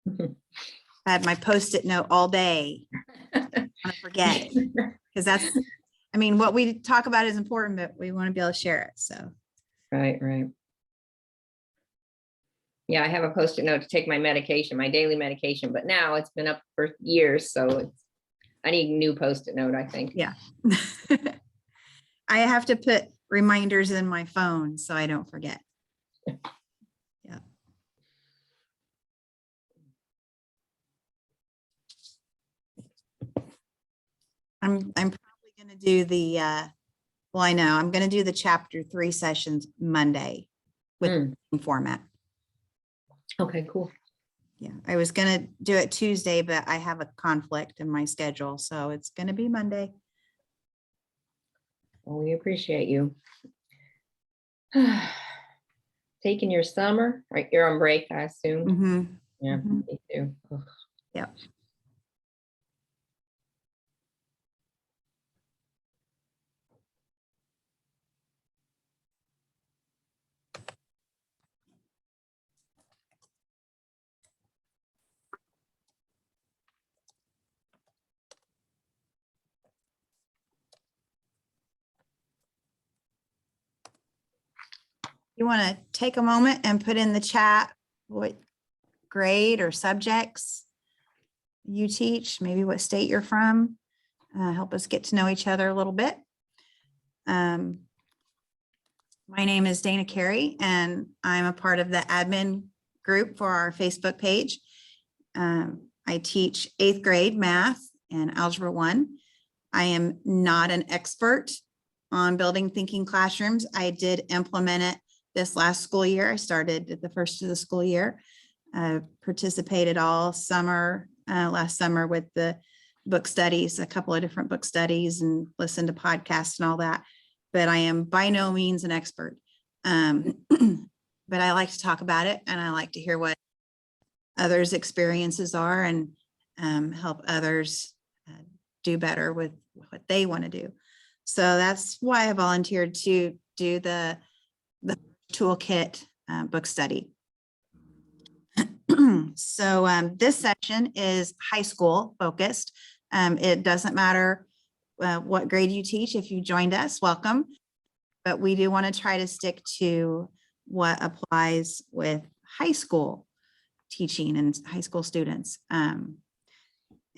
I had my Post-it note all day. I want to forget, because that's, I mean, what we talk about is important, but we want to be able to share it. So. Right. Yeah, I have a Post-it note to take my medication, my daily medication, but now it's been up for years, so I need a new Post-it note, I think. Yeah. I have to put reminders in my phone so I don't forget. Yeah. I'm probably going to do the, well, I know I'm going to do the chapter 3 sessions Monday with format. Okay, cool. Yeah, I was going to do it Tuesday, but I have a conflict in my schedule, so it's going to be Monday. Well, we appreciate you. Taking your summer, right? You're on break, I assume. Mm-hmm. Yeah, Mm-hmm. me too. Ugh. Yep. You want to take a moment and put in the chat what grade or subjects you teach, maybe what state you're from. Help us get to know each other a little bit. My name is Dana Carey, and I'm a part of the admin group for our Facebook page. I teach 8th grade math and Algebra 1. I am not an expert on building thinking classrooms. I did implement it this last school year. I started at the first of the school year. Participated all summer, last summer with the book studies, a couple of different book studies, and listened to podcasts and all that. But I am by no means an expert. But I like to talk about it, and I like to hear what others' experiences are, and help others do better with what they want to do. So that's why I volunteered to do the toolkit book study. So this session is high school focused. It doesn't matter what grade you teach. If you joined us, welcome. But we do want to try to stick to what applies with high school teaching and high school students.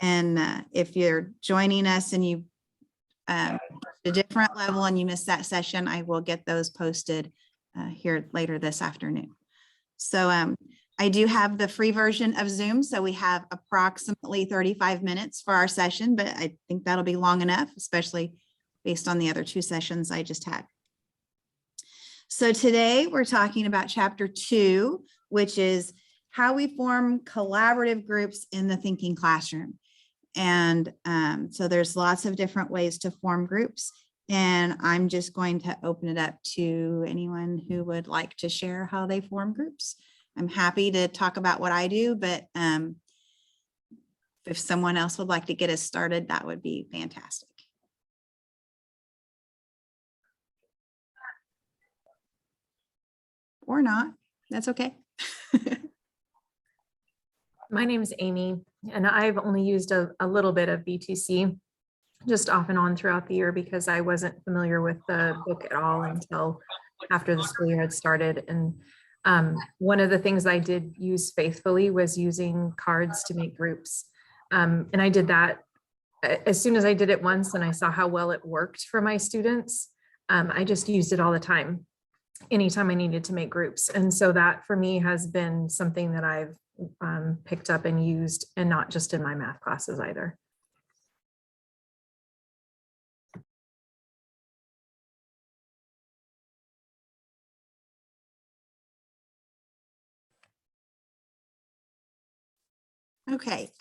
If you're joining us and you a different level and you missed that session, I will get those posted here later this afternoon. So I do have the free version of Zoom. So we have approximately 35 minutes for our session, but I think that'll be long enough, especially based on the other 2 sessions I just had. So today we're talking about chapter 2, which is how we form collaborative groups in the thinking classroom. And so there's lots of different ways to form groups. And I'm just going to open it up to anyone who would like to share how they form groups. I'm happy to talk about what I do, but if someone else would like to get us started, that would be fantastic. Or not, that's okay. My name is Amy, and I've only used a little bit of BTC, just off and on throughout the year, because I wasn't familiar with the book at all until after the school year had started. And one of the things I did use faithfully was using cards to make groups. And I did that as soon as I did it once and I saw how well it worked for my students. I just used it all the time, anytime I needed to make groups. And so that for me has been something that I've picked up and used, and not just in my math classes either. Okay,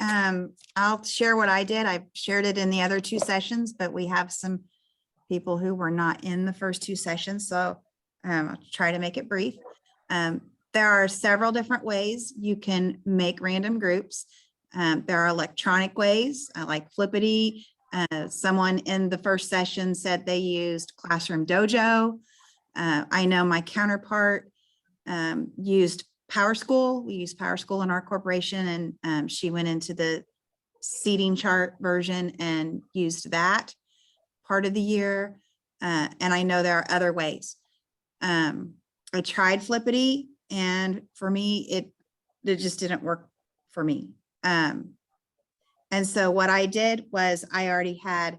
I'll share what I did. I've shared it in the other 2 sessions, but we have some people who were not in the first 2 sessions, so I'll try to make it brief. There are several different ways you can make random groups. There are electronic ways like Flippity. Someone in the first session said they used Classroom Dojo. I know my counterpart used Power School. We use Power School in our corporation, and she went into the seating chart version and used that part of the year. And I know there are other ways. I tried Flippity, and for me, it just didn't work for me. And so what I did was I already had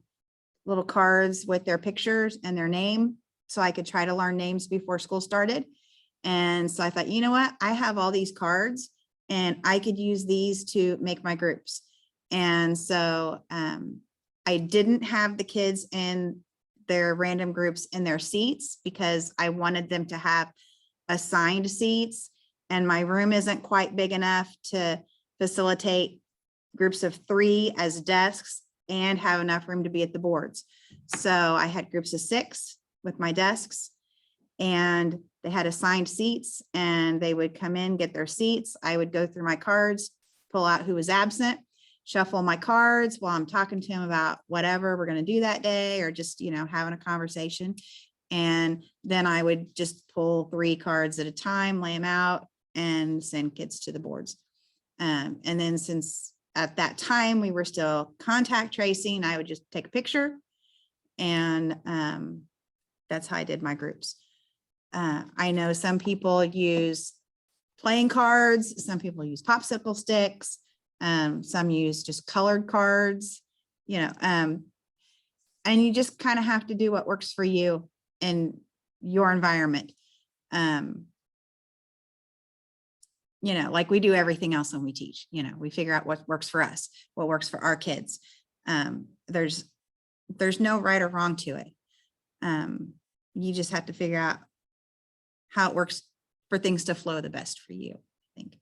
little cards with their pictures and their name, so I could try to learn names before school started. And so I thought, you know what, I have all these cards and I could use these to make my groups. And so I didn't have the kids in their random groups in their seats because I wanted them to have assigned seats, and my room isn't quite big enough to facilitate groups of 3 as desks and have enough room to be at the boards. So I had groups of 6 with my desks, and they had assigned seats, and they would come in, get their seats. I would go through my cards, pull out who was absent, shuffle my cards while I'm talking to him about whatever we're going to do that day, or just, having a conversation. And then I would just pull 3 cards at a time, lay them out, and send kids to the boards. And then since at that time we were still contact tracing, I would just take a picture, and that's how I did my groups. I know some people use playing cards, some people use popsicle sticks, some use just colored cards, and you just kind of have to do what works for you in your environment. Like we do everything else when we teach, we figure out what works for us, what works for our kids. There's no right or wrong to it. You just have to figure out how it works for things to flow the best for you, I think.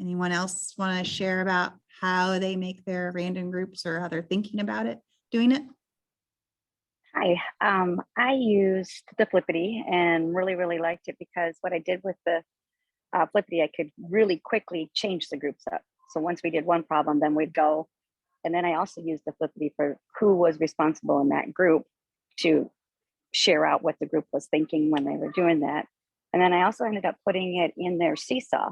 Anyone else want to share about how they make their random groups or how they're thinking about it, doing it? Hi, I used the Flippity and really liked it because what I did with the Flippity, I could really quickly change the groups up. So once we did one problem, then we'd go. And then I also used the Flippity for who was responsible in that group to share out what the group was thinking when they were doing that. And then I also ended up putting it in their seesaw.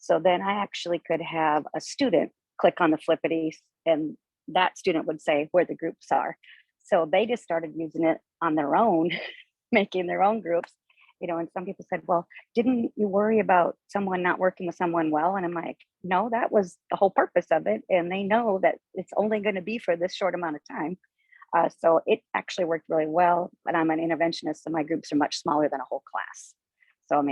So then I actually could have a student click on the Flippity, and that student would say where the groups are. So they just started using it on their own, making their own groups, and some people said, well, didn't you worry about someone not working with someone well? And I'm like, no, that was the whole purpose of it. And they know that it's only going to be for this short amount of time. So it actually worked really well, but I'm an interventionist, so my groups are much smaller than a whole class. So,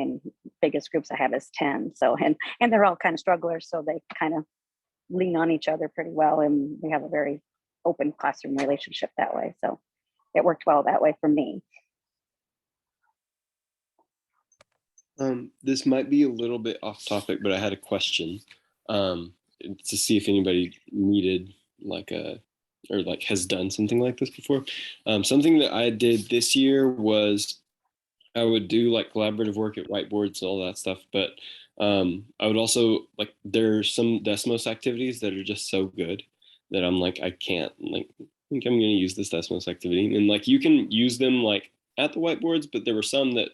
biggest groups I have is 10. So, and they're all kind of strugglers, so they kind of lean on each other pretty well. And we have a very open classroom relationship that way. So it worked well that way for me. This might be a little bit off topic, but I had a question to see if anybody needed has done something like this before. Something that I did this year was I would do collaborative work at whiteboards and all that stuff, but I would also there's some Desmos activities that are just so good that I'm I can't think I'm going to use this Desmos activity, and you can use them at the whiteboards, but there were some that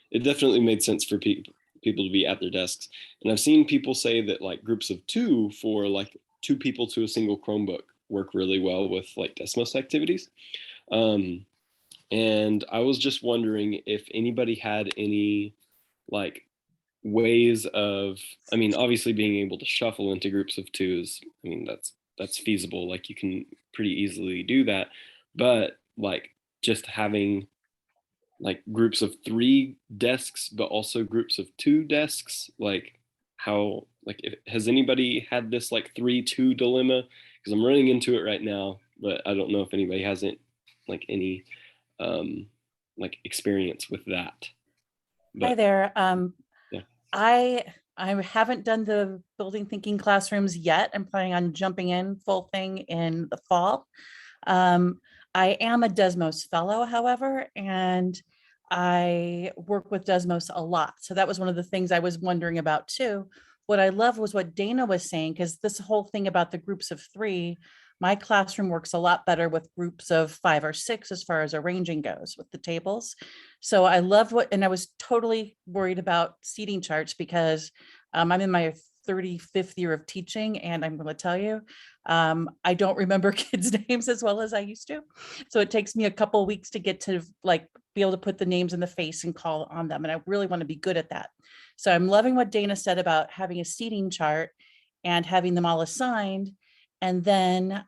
it definitely made sense for people to be at their desks. And I've seen people say that groups of 2 for 2 people to a single Chromebook work really well with Desmos activities. And I was just wondering if anybody had any ways of, obviously being able to shuffle into groups of 2 is, that's feasible. You can pretty easily do that, but just having groups of 3 desks, but also groups of 2 desks, has anybody had this 3-2 dilemma? Because I'm running into it right now, but I don't know if anybody hasn't any experience with that. Hi there. Yeah. I haven't done the building thinking classrooms yet. I'm planning on jumping in full thing in the fall. I am a Desmos fellow, however, and I work with Desmos a lot. So that was one of the things I was wondering about too. What I love was what Dana was saying, because this whole thing about the groups of 3, My classroom works a lot better with groups of 5 or 6 as far as arranging goes with the tables. So I love and I was totally worried about seating charts because I'm in my 35th year of teaching, and I'm going to tell you, I don't remember kids' names as well as I used to. So it takes me a couple of weeks to get to like be able to put the names in the face and call on them. And I really want to be good at that. So I'm loving what Dana said about having a seating chart and having them all assigned, and then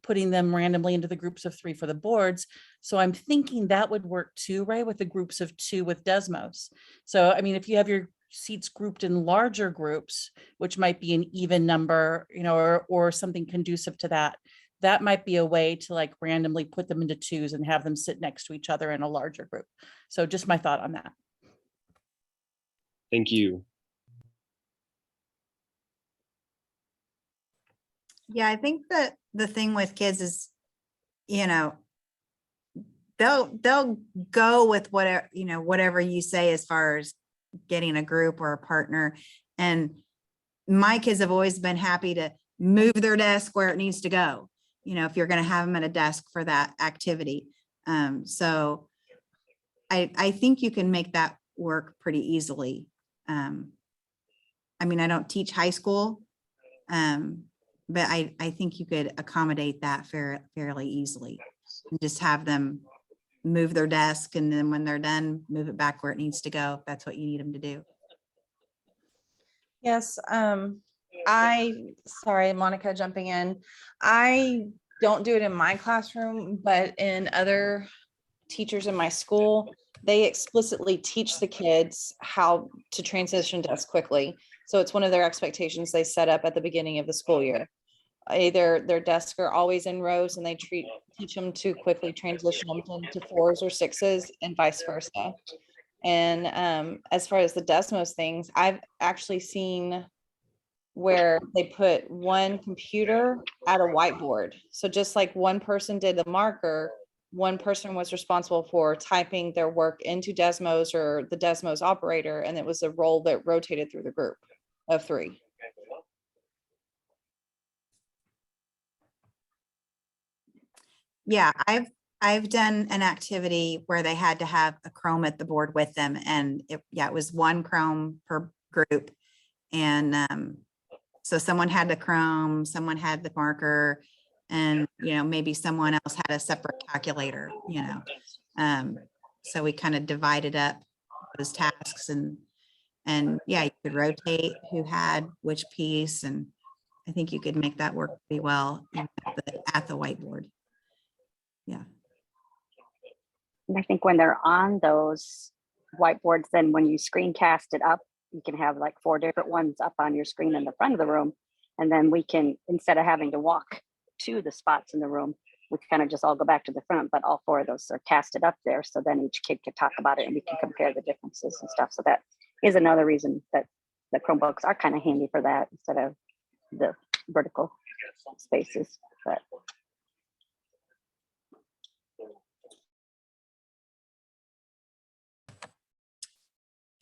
putting them randomly into the groups of 3 for the boards. So I'm thinking that would work too, right? With the groups of 2 with Desmos. So, I mean, if you have your seats grouped in larger groups, which might be an even number, you know, or something conducive to that, that might be a way to like randomly put them into 2s and have them sit next to each other in a larger group. So just my thought on that. Thank you. Yeah, I think that the thing with kids is, you know, they'll go with whatever, you know, whatever you say as far as getting a group or a partner. And my kids have always been happy to move their desk where it needs to go, you know, if you're going to have them at a desk for that activity. So I think you can make that work pretty easily. I mean, I don't teach high school, but I think you could accommodate that fairly easily and just have them move their desk, and then when they're done, move it back where it needs to go, if that's what you need them to do. Yes, sorry, Monica jumping in. I don't do it in my classroom, but in other teachers in my school, they explicitly teach the kids how to transition desks quickly. So it's one of their expectations they set up at the beginning of the school year. Either their desks are always in rows and they teach them to quickly transition them into 4s or 6s and vice versa. And as far as the Desmos things, I've actually seen where they put one computer at a whiteboard. So just like one person did the marker, one person was responsible for typing their work into Desmos or the Desmos operator, and it was a role that rotated through the group of 3. Yeah, I've done an activity where they had to have a Chrome at the board with them, and it was 1 Chrome per group. And so someone had the Chrome, someone had the marker, and, you know, maybe someone else had a separate calculator, you know. So we kind of divided up those tasks, and yeah, you could rotate who had which piece, and I think you could make that work pretty well even at the whiteboard. Yeah. And I think when they're on those whiteboards, then when you screencast it up, you can have like 4 different ones up on your screen in the front of the room. And then we can, instead of having to walk to the spots in the room, we kind of just all go back to the front, but all 4 of those are casted up there. So then each kid can talk about it and we can compare the differences and stuff. So that is another reason that the Chromebooks are kind of handy for that instead of the vertical spaces. But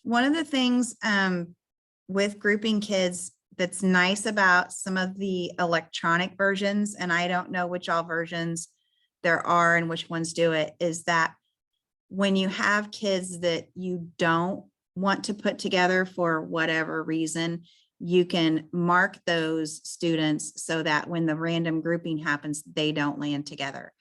one of the things with grouping kids that's nice about some of the electronic versions, and I don't know which all versions there are and which ones do it, is that when you have kids that you don't want to put together for whatever reason, you can mark those students so that when the random grouping happens, they don't land together.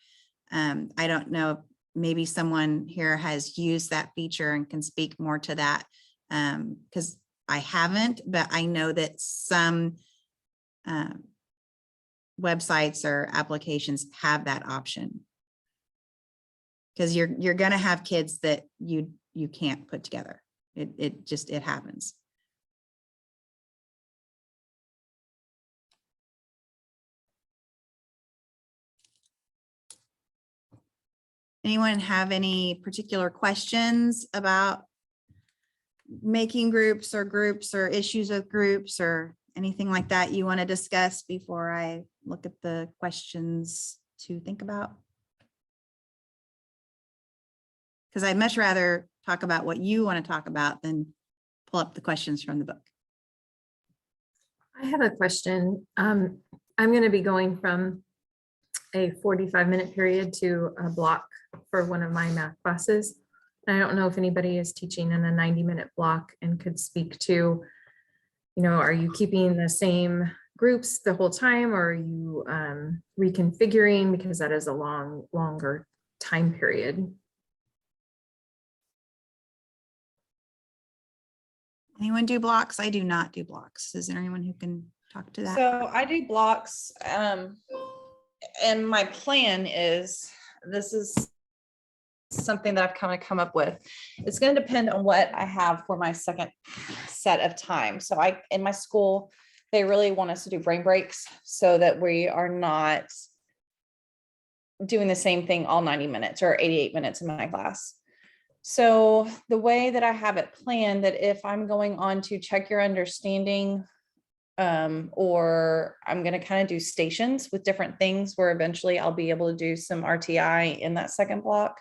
I don't know, maybe someone here has used that feature and can speak more to that, because I haven't, but I know that some websites or applications have that option. Because you're going to have kids that you can't put together. It happens. Anyone have any particular questions about making groups or issues with groups or anything like that you want to discuss before I look at the questions to think about? Because I'd much rather talk about what you want to talk about than pull up the questions from the book. I have a question. I'm going to be going from a 45-minute period to block for one of my math classes. And I don't know if anybody is teaching in a 90-minute block and could speak to, are you keeping the same groups the whole time, or are you reconfiguring, because that is a longer time period. Anyone do blocks? I do not do blocks. Is there anyone who can talk to that? So I do blocks, and my plan is, this is something that I've kind of come up with. It's going to depend on what I have for my second set of time. So in my school, they really want us to do brain breaks so that we are not doing the same thing all 90 minutes or 88 minutes in my class. So the way that I have it planned, that if I'm going on to check your understanding, or I'm going to kind of do stations with different things where eventually I'll be able to do some RTI in that second block.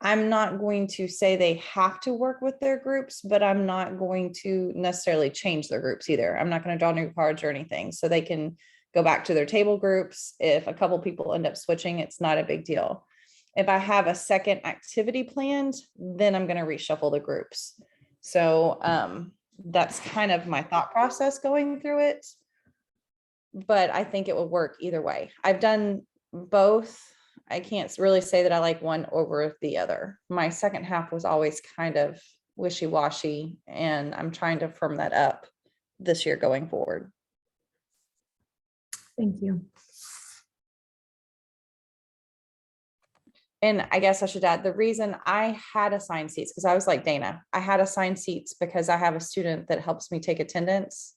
I'm not going to say they have to work with their groups, but I'm not going to necessarily change their groups either. I'm not going to draw new cards or anything, so they can go back to their table groups. If a couple people end up switching, it's not a big deal. If I have a second activity planned, then I'm going to reshuffle the groups. So that's kind of my thought process going through it. But I think it would work either way. I've done both. I can't really say that I like one over the other. My second half was always kind of wishy-washy, and I'm trying to firm that up this year going forward. Thank you. And I guess I should add, the reason I had assigned seats, because I was like Dana, I had assigned seats because I have a student that helps me take attendance.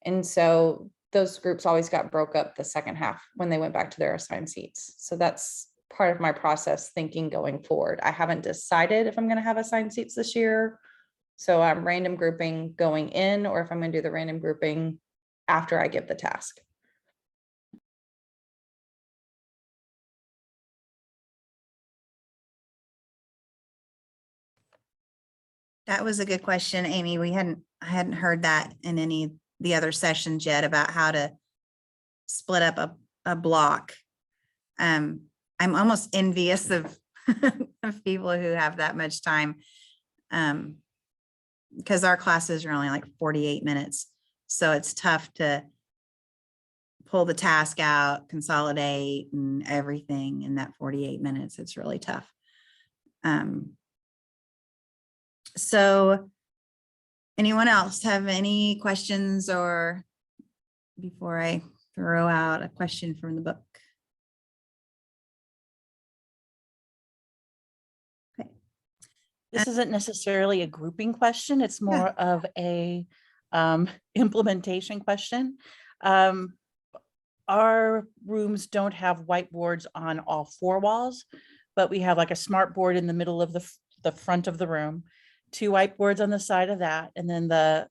And so those groups always got broke up the second half when they went back to their assigned seats. So that's part of my process thinking going forward. I haven't decided if I'm going to have assigned seats this year. So I'm random grouping going in, or if I'm going to do the random grouping after I give the task. That was a good question, Amy. I hadn't heard that in any of the other sessions yet about how to split up a block. I'm almost envious of, of people who have that much time. Because our classes are only like 48 minutes. So it's tough to pull the task out, consolidate and everything in that 48 minutes. It's really tough. So anyone else have any questions, or before I throw out a question from the book? Okay. This isn't necessarily a grouping question. It's more of a implementation question. Our rooms don't have whiteboards on all 4 walls, but we have like a smart board in the middle of the front of the room, 2 whiteboards on the side of that, and then the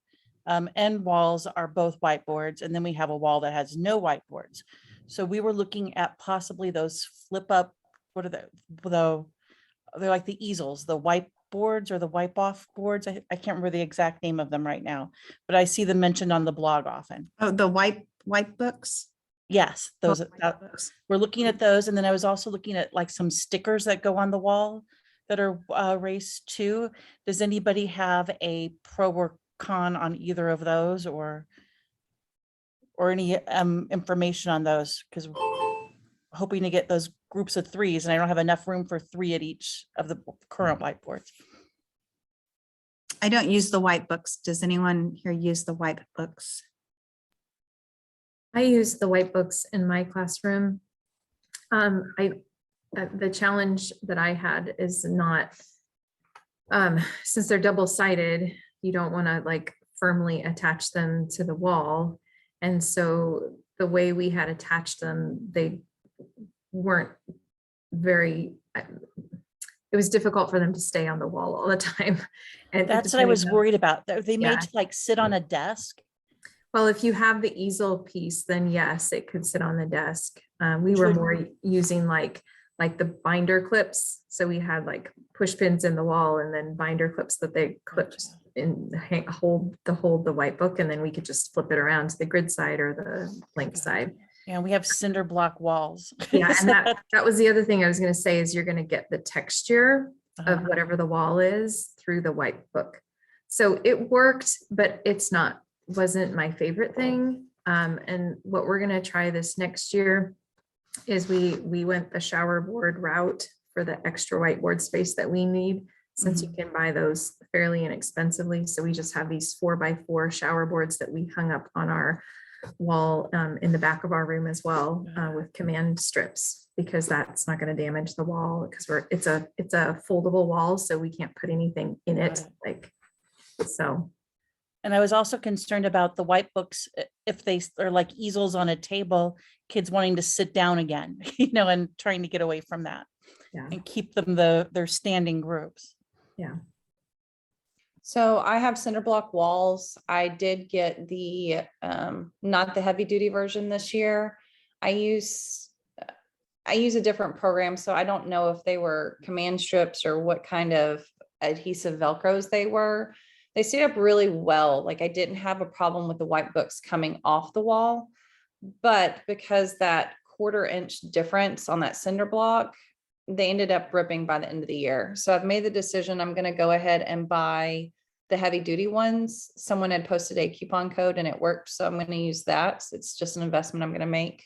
end walls are both whiteboards, and then we have a wall that has no whiteboards. So we were looking at possibly those flip up, what are they're like the easels, the whiteboards or the wipe off boards. I can't remember the exact name of them right now, but I see them mentioned on the blog often. Oh, the white books. Yes, those White books. we're looking at those. And then I was also looking at like some stickers that go on the wall that are race 2. Does anybody have a pro or con on either of those, or any information on those? Because hoping to get those groups of 3s, and I don't have enough room for 3 at each of the current whiteboards. I don't use the white books. Does anyone here use the white books? I use the white books in my classroom. The challenge that I had is not, since they're double-sided, you don't want to like firmly attach them to the wall. And so the way we had attached them, they weren't very, it was difficult for them to stay on the wall all the time. And That's what I was worried about. They made to like sit on a desk. Well, if you have the easel piece, then yes, it could sit on the desk. We were more using like the binder clips. So we had like push pins in the wall and then binder clips that they clipped and hold the white book. And then we could just flip it around to the grid side or the blank side. Yeah, we have cinder block walls. Yeah, So and that was the other thing I was gonna say is you're gonna get the texture of uh-huh. whatever the wall is through the white book. So it worked, but wasn't my favorite thing. And what we're gonna try this next year is we went the shower board route for the extra whiteboard space that we need, since you can buy those fairly inexpensively. So we just have these 4x4 shower boards that we hung up on our wall in the back of our room as well, with command strips, because that's not going to damage the wall, because it's a foldable wall, so we can't put anything in it, like, so. And I was also concerned about the white books, if they are like easels on a table, kids wanting to sit down again, and trying to get away from that. Yeah. And keep them their standing groups. Yeah. So I have cinder block walls. I did get the not the heavy duty version this year. I use a different program, so I don't know if they were command strips or what kind of adhesive Velcros they were. They stayed up really well. Like, I didn't have a problem with the white books coming off the wall, but because that 1/4 inch difference on that cinder block, they ended up ripping by the end of the year. So I've made the decision, I'm going to go ahead and buy the heavy duty ones. Someone had posted a coupon code and it worked, so I'm going to use that. It's just an investment I'm going to make,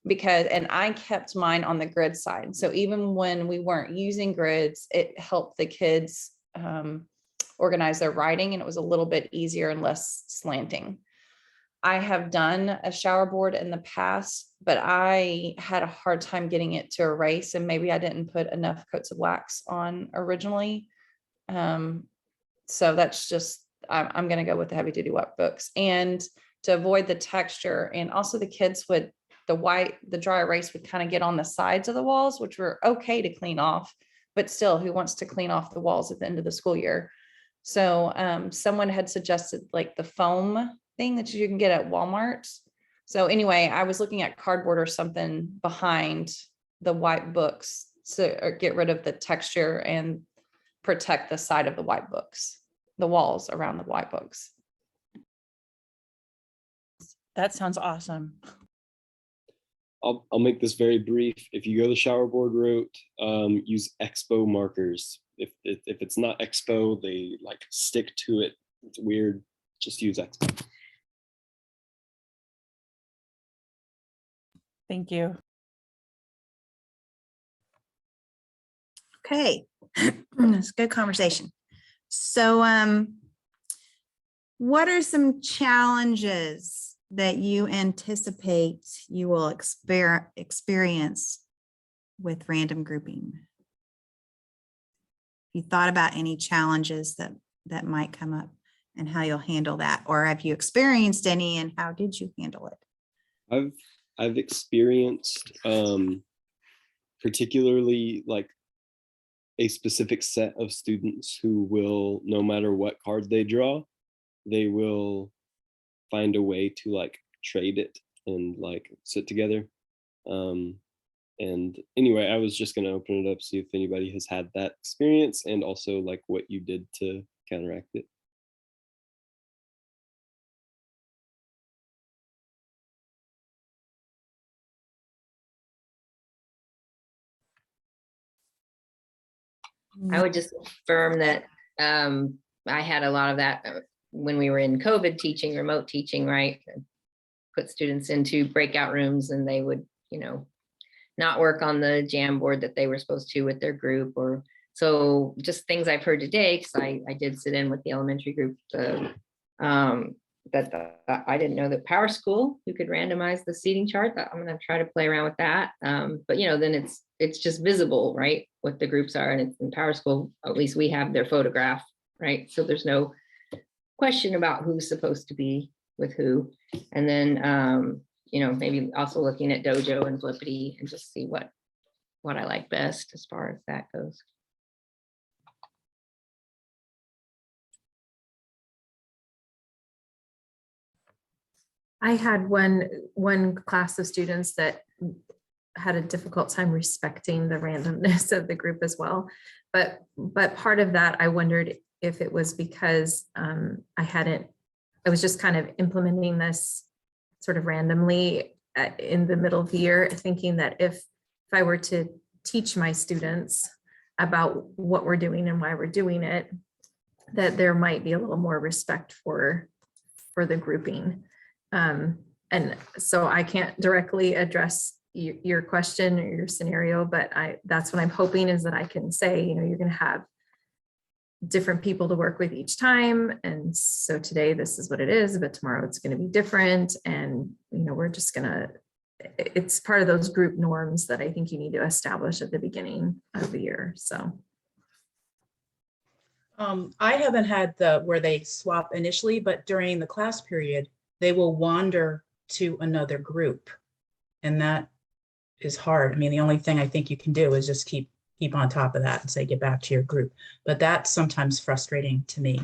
and I kept mine on the grid side. So even when we weren't using grids, it helped the kids organize their writing, and it was a little bit easier and less slanting. I have done a shower board in the past, but I had a hard time getting it to erase, and maybe I didn't put enough coats of wax on originally. So that's just, I'm going to go with the heavy duty white books, and to avoid the texture. And also the kids would, the dry erase would kind of get on the sides of the walls, which were okay to clean off, but still, who wants to clean off the walls at the end of the school year? So someone had suggested like the foam thing that you can get at Walmart. So anyway, I was looking at cardboard or something behind the white books to get rid of the texture and protect the side of the white books, the walls around the white books. That sounds awesome. I'll make this very brief. If you go the shower board route, use Expo markers. If it's not Expo, they like stick to it. It's weird. Just use Expo. Thank you. Okay, it's a good conversation. So what are some challenges that you anticipate you will experience with random grouping? You thought about any challenges that might come up and how you'll handle that, or have you experienced any and how did you handle it? I've experienced particularly like a specific set of students who will, no matter what card they draw, they will find a way to like trade it and like sit together. And anyway, I was just going to open it up, see if anybody has had that experience, and also like what you did to counteract it. I would just affirm that I had a lot of that when we were in COVID teaching, remote teaching, right? Put students into breakout rooms and they would, not work on the Jamboard that they were supposed to with their group, or so just things I've heard today, because I did sit in with the elementary group, that I didn't know that Power School, you could randomize the seating chart. That I'm going to try to play around with that. But then it's just visible, right? What the groups are, and it's in Power School, at least we have their photograph, right? So there's no question about who's supposed to be with who. And then, maybe also looking at Dojo and Flippity and just see what I like best as far as that goes. I had one class of students that had a difficult time respecting the randomness of the group as well. But part of that, I wondered if it was because I was just kind of implementing this sort of randomly in the middle of the year, thinking that if I were to teach my students about what we're doing and why we're doing it, that there might be a little more respect for the grouping. And so I can't directly address your question or your scenario, but that's what I'm hoping, is that I can say, you know, you're going to have different people to work with each time. And so today this is what it is, but tomorrow it's going to be different. And, you know, we're just going to, it's part of those group norms that I think you need to establish at the beginning of the year. So. I haven't had where they swap initially, but during the class period, they will wander to another group. And that is hard. I mean, the only thing I think you can do is just keep on top of that and say, get back to your group. But that's sometimes frustrating to me,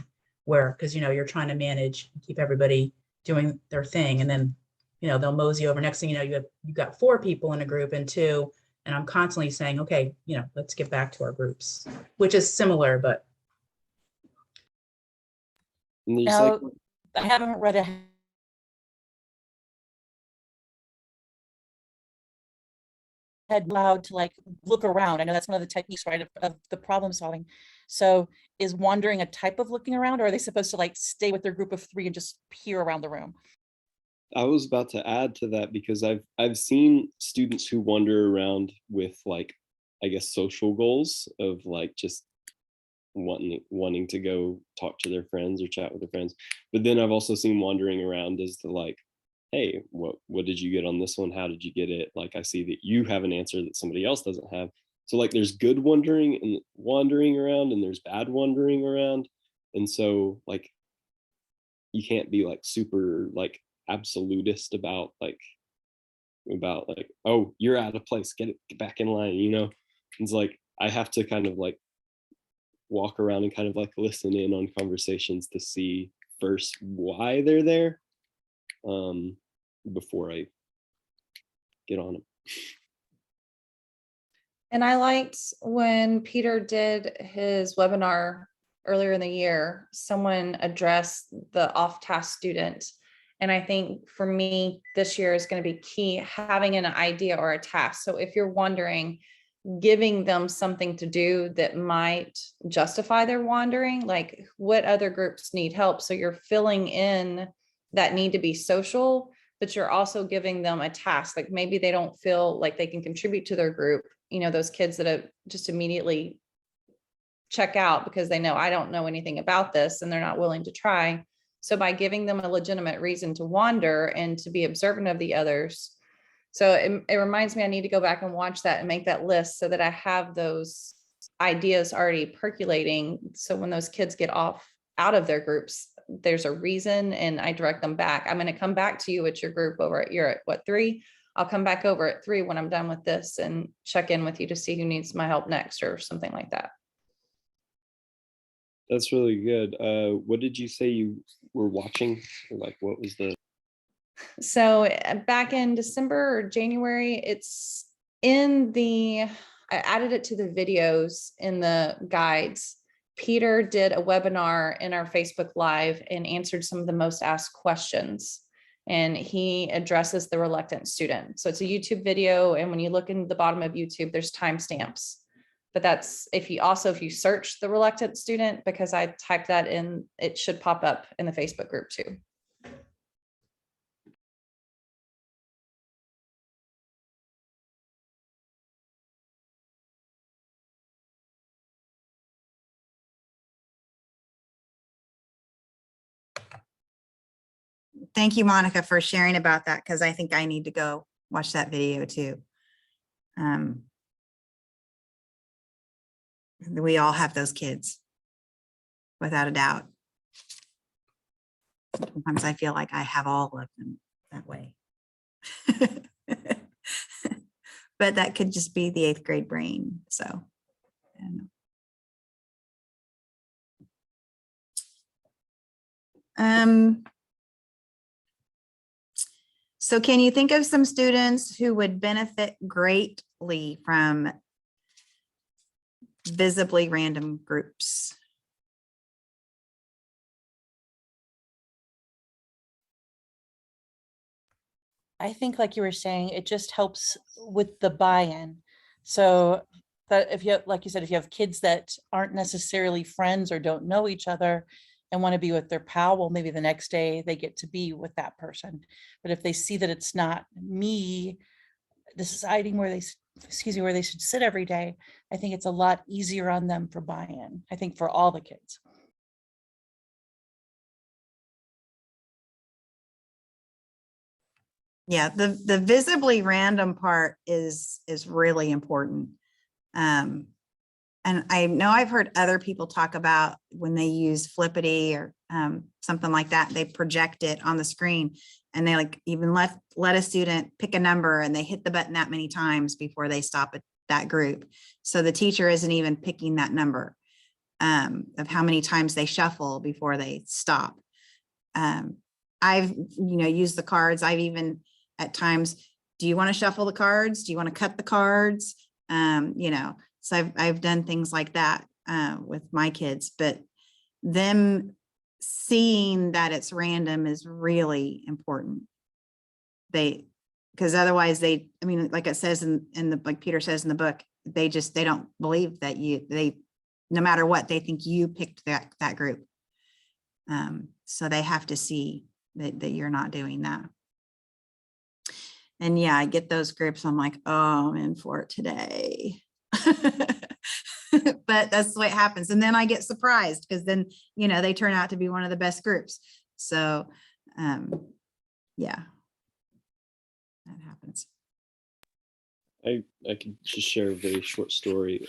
because, you know, you're trying to manage, keep everybody doing their thing. And then, you know, they'll mosey over. Next thing you know, you've got 4 people in a group and 2, and I'm constantly saying, okay, you know, let's get back to our groups, which is similar, but. And there's Now, I haven't read ahead loud to like look around. I know that's one of the techniques, right, of the problem solving. So is wandering a type of looking around, or are they supposed to like stay with their group of 3 and just peer around the room? I was about to add to that, because I've seen students who wander around with, like, I guess, social goals of like just wanting to go talk to their friends or chat with their friends. But then I've also seen wandering around as the like, hey, what did you get on this one? How did you get it? Like, I see that you have an answer that somebody else doesn't have. So like there's good wandering around, and there's bad wandering around. And so like you can't be like super like absolutist about like, oh, you're out of place, get back in line, you know. It's like I have to kind of like walk around and kind of like listen in on conversations to see first why they're there, before I get on them. And I liked when Peter did his webinar earlier in the year, someone addressed the off-task student. And I think for me, this year is going to be key, having an idea or a task. So if you're wondering, giving them something to do that might justify their wandering, like what other groups need help. So you're filling in that need to be social, but you're also giving them a task. Like maybe they don't feel like they can contribute to their group. You know, those kids that have just immediately check out because they know I don't know anything about this and they're not willing to try. So by giving them a legitimate reason to wander and to be observant of the others. So it reminds me, I need to go back and watch that and make that list so that I have those ideas already percolating. So when those kids get out of their groups, there's a reason and I direct them back. I'm going to come back to you at your group over at, you're at what, 3? I'll come back over at 3 when I'm done with this and check in with you to see who needs my help next or something like that. That's really good. What did you say you were watching? Or like, what was the? So back in December or January, it's I added it to the videos in the guides. Peter did a webinar in our Facebook Live and answered some of the most asked questions. And he addresses the reluctant student. So it's a YouTube video. And when you look in the bottom of YouTube, there's timestamps. But that's if you search the reluctant student, because I typed that in, it should pop up in the Facebook group too. Thank you, Monica, for sharing about that, because I think I need to go watch that video too. We all have those kids, without a doubt. Sometimes I feel like I have all of them that way. But that could just be the 8th grade brain. So, I don't know. So can you think of some students who would benefit greatly from visibly random groups? I think like you were saying, it just helps with the buy-in. So that if you have, like you said, if you have kids that aren't necessarily friends or don't know each other and want to be with their pal, well, maybe the next day they get to be with that person. But if they see that it's not me deciding where excuse me, where they should sit every day, I think it's a lot easier on them for buy-in. I think for all the kids. Yeah, the visibly random part is really important. And I know I've heard other people talk about when they use Flippity or something like that, they project it on the screen and they like even let a student pick a number and they hit the button that many times before they stop at that group. So the teacher isn't even picking that number of how many times they shuffle before they stop. I've, used the cards. I've even at times, do you want to shuffle the cards? Do you want to cut the cards? So I've done things like that with my kids, but them seeing that it's random is really important. Because otherwise like it says in the, like Peter says in the book, they don't believe that no matter what, they think you picked that group. So they have to see that you're not doing that. And yeah, I get those groups. I'm like, oh, I'm in for it today. But that's the way it happens. And then I get surprised because then, they turn out to be one of the best groups. So yeah, that happens. I could just share a very short story.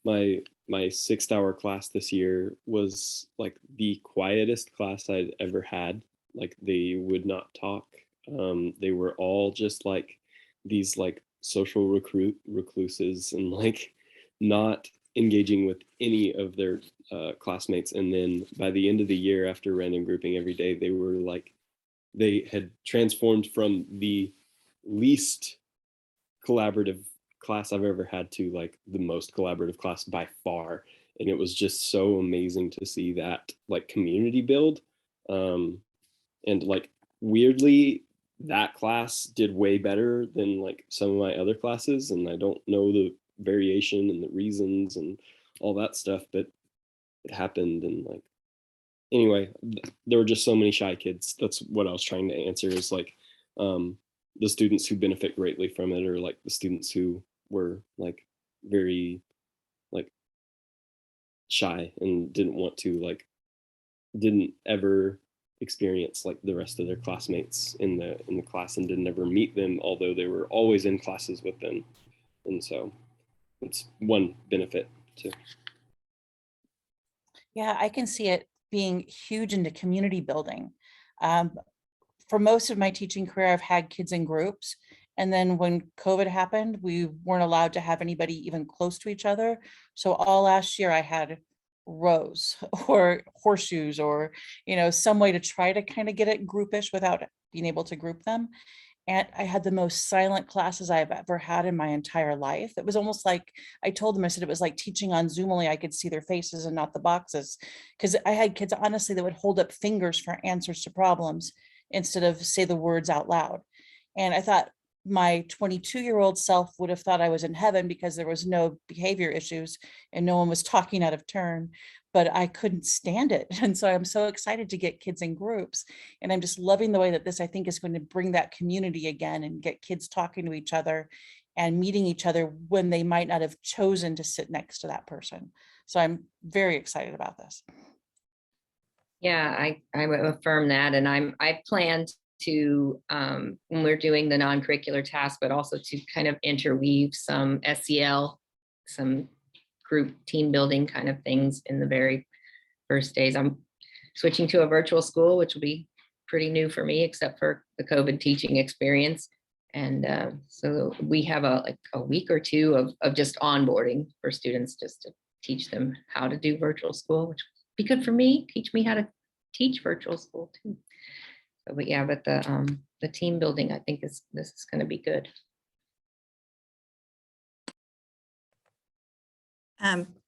My 6th-hour class this year was like the quietest class I'd ever had. Like they would not talk. They were all just like these like social recluses and like not engaging with any of their classmates. And then by the end of the year, after random grouping every day, they had transformed from the least collaborative class I've ever had to like the most collaborative class by far. And it was just so amazing to see that like community build. And like weirdly, that class did way better than like some of my other classes. And I don't know the variation and the reasons and all that stuff, but it happened. And like, anyway, there were just so many shy kids. That's what I was trying to answer is like, the students who benefit greatly from it, or like the students who were like very like shy and didn't ever experience like the rest of their classmates in the class and didn't ever meet them, although they were always in classes with them. And so it's one benefit too. Yeah, I can see it being huge into community building. For most of my teaching career, I've had kids in groups. And then when COVID happened, we weren't allowed to have anybody even close to each other. So all last year I had rows or horseshoes or, some way to try to kind of get it groupish without being able to group them. And I had the most silent classes I've ever had in my entire life. It was almost like, I told them, I said, it was like teaching on Zoom, only I could see their faces and not the boxes. Because I had kids, honestly, that would hold up fingers for answers to problems instead of say the words out loud. And I thought my 22-year-old self would have thought I was in heaven because there was no behavior issues and no one was talking out of turn, but I couldn't stand it. And so I'm so excited to get kids in groups. And I'm just loving the way that this, I think, is going to bring that community again and get kids talking to each other and meeting each other when they might not have chosen to sit next to that person. So I'm very excited about this. Yeah, I would affirm that. And I plan to, when we're doing the non-curricular tasks, but also to kind of interweave some SEL, some group team building kind of things in the very first days. I'm switching to a virtual school, which will be pretty new for me, except for the COVID teaching experience. And so we have a week or two of just onboarding for students, just to teach them how to do virtual school, which be good for me, teach me how to teach virtual school too. So, but yeah, but the team building, I think this is going to be good.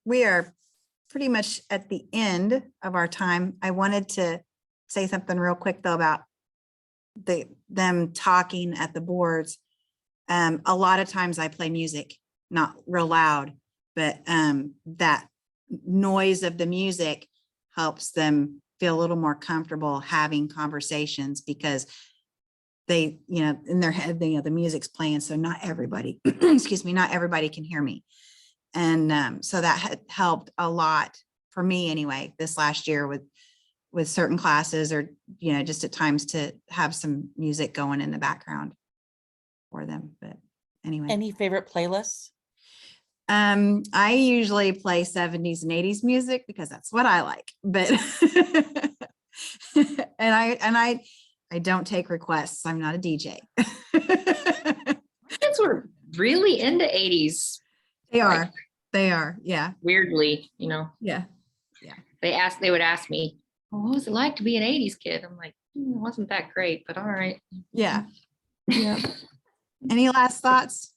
We are pretty much at the end of our time. I wanted to say something real quick though about them talking at the boards, a lot of times I play music, not real loud, but that noise of the music helps them feel a little more comfortable having conversations, because they, in their head, the music's playing. So not everybody, excuse me, not everybody can hear me. And so that had helped a lot for me anyway, this last year with certain classes, or, just at times to have some music going in the background for them. But anyway. Any favorite playlists? I usually play 70s and 80s music because that's what I like, but and I don't take requests. I'm not a DJ. Kids were really into 80s. They are. Like, They are. Yeah. weirdly, Yeah. they would ask me, well, what was it like to be an 80s kid? I'm like, it wasn't that great, but all right. Yeah. Yeah. Any last thoughts?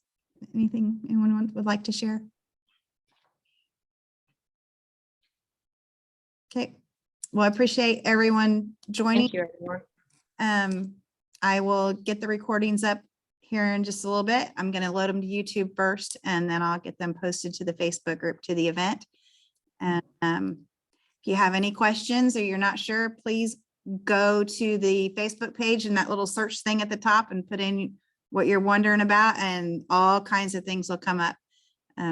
Anything anyone would like to share? Okay. Well, I appreciate everyone joining. Thank you, everyone. I will get the recordings up here in just a little bit. I'm going to load them to YouTube first, and then I'll get them posted to the Facebook group to the event. And if you have any questions or you're not sure, please go to the Facebook page and that little search thing at the top and put in what you're wondering about, and all kinds of things will come up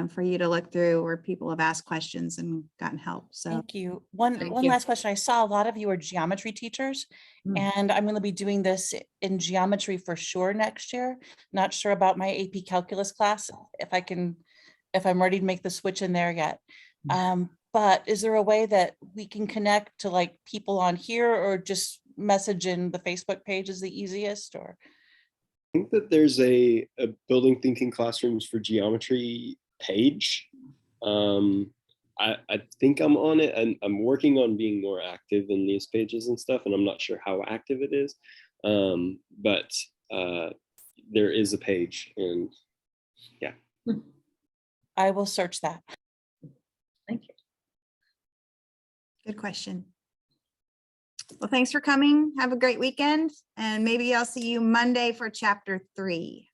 for you to look through, where people have asked questions and gotten help. So Thank you. One Thank one you. last question. I saw a lot of you are geometry teachers, and I'm going to be doing this in geometry for sure next year. Not sure about my AP calculus class, if I'm ready to make the switch in there yet. But is there a way that we can connect to like people on here, or just message in the Facebook page is the easiest? Or I think that there's a building thinking classrooms for geometry page. I think I'm on it, and I'm working on being more active in these pages and stuff, and I'm not sure how active it is. But there is a page, and yeah. I will search that. Thank you. good question. Well, thanks for coming. Have a great weekend, and maybe I'll see you Monday for chapter 3.